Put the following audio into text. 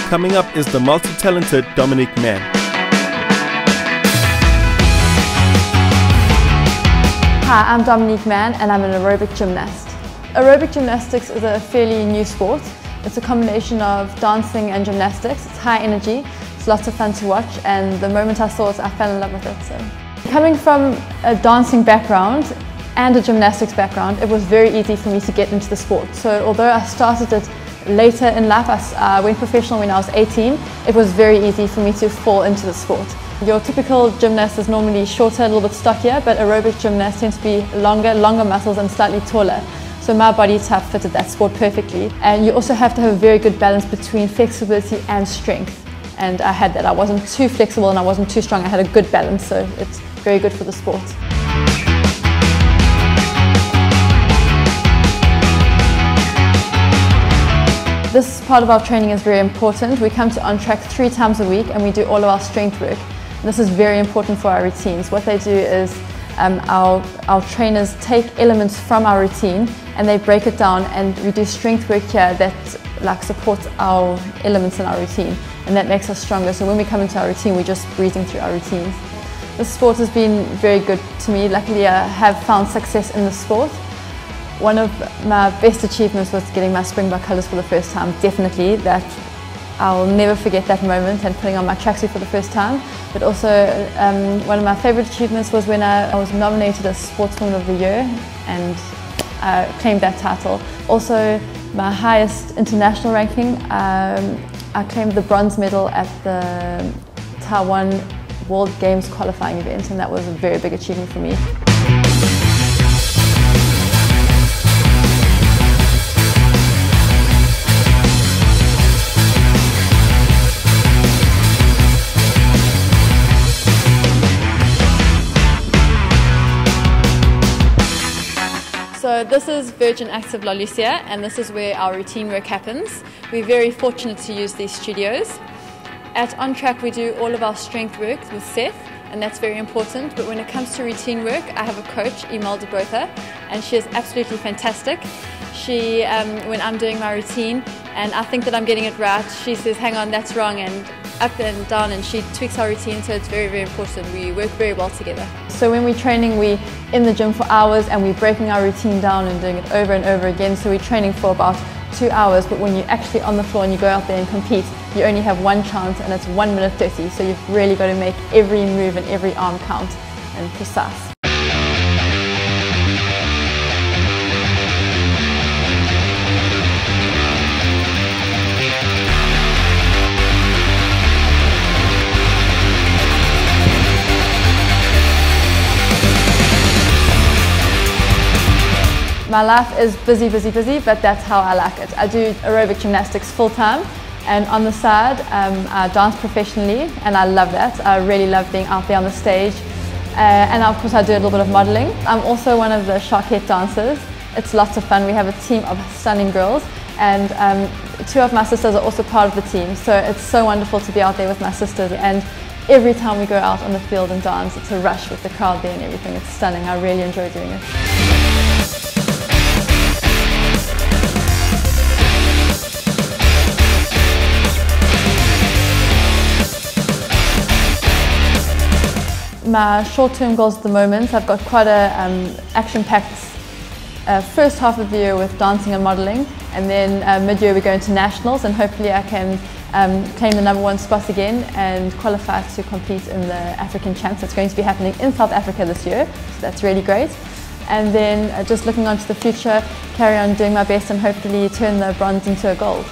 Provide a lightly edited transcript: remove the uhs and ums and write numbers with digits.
Coming up is the multi-talented Dominique Mann. Hi, I'm Dominique Mann and I'm an aerobic gymnast. Aerobic gymnastics is a fairly new sport. It's a combination of dancing and gymnastics. It's high energy, it's lots of fun to watch, and the moment I saw it, I fell in love with it. So, coming from a dancing background and a gymnastics background, it was very easy for me to get into the sport. So although I started it later in life, I went professional when I was 18, it was very easy for me to fall into the sport. Your typical gymnast is normally shorter, a little bit stockier, but aerobic gymnasts tend to be longer muscles and slightly taller. So my body type fitted that sport perfectly. And you also have to have a very good balance between flexibility and strength. And I had that. I wasn't too flexible and I wasn't too strong. I had a good balance, so it's very good for the sport. This part of our training is very important. We come to On Track 3 times a week and we do all of our strength work. This is very important for our routines. What they do is our trainers take elements from our routine and they break it down, and we do strength work here that supports our elements in our routine, and that makes us stronger. So when we come into our routine, we're just breathing through our routines. This sport has been very good to me. Luckily, I have found success in the sport. One of my best achievements was getting my Springbok colours for the first time. Definitely, that I'll never forget that moment, and putting on my tracksuit for the first time. But also, one of my favourite achievements was when I was nominated as Sportswoman of the Year and I claimed that title. Also, my highest international ranking, I claimed the bronze medal at the Taiwan World Games qualifying event, and that was a very big achievement for me. So this is Virgin Active La Lucia, and this is where our routine work happens. We're very fortunate to use these studios. At On Track we do all of our strength work with Seth, and that's very important. But when it comes to routine work, I have a coach, Imelda Botha, and she is absolutely fantastic. She, when I'm doing my routine and I think that I'm getting it right, she says, hang on, that's wrong, and up and down, and she tweaks our routine, so it's very, very important. We work very well together. So when we're training, we're in the gym for hours and we're breaking our routine down and doing it over and over again. So we're training for about 2 hours, but when you're actually on the floor and you go out there and compete, you only have one chance, and it's 1 minute 30. So you've really got to make every move and every arm count and precise. My life is busy, but that's how I like it. I do aerobic gymnastics full time, and on the side I dance professionally, and I love that. I really love being out there on the stage, and of course I do a little bit of modelling. I'm also one of the Sharkette dancers. It's lots of fun. We have a team of stunning girls, and 2 of my sisters are also part of the team, so it's so wonderful to be out there with my sisters. And every time we go out on the field and dance, it's a rush with the crowd there and everything. It's stunning. I really enjoy doing it. My short-term goals at the moment, I've got quite a action-packed first half of the year with dancing and modelling, and then mid-year we go into nationals, and hopefully I can claim the #1 spot again and qualify to compete in the African Champs. That's going to be happening in South Africa this year, so that's really great. And then just looking on to the future, carry on doing my best and hopefully turn the bronze into a gold.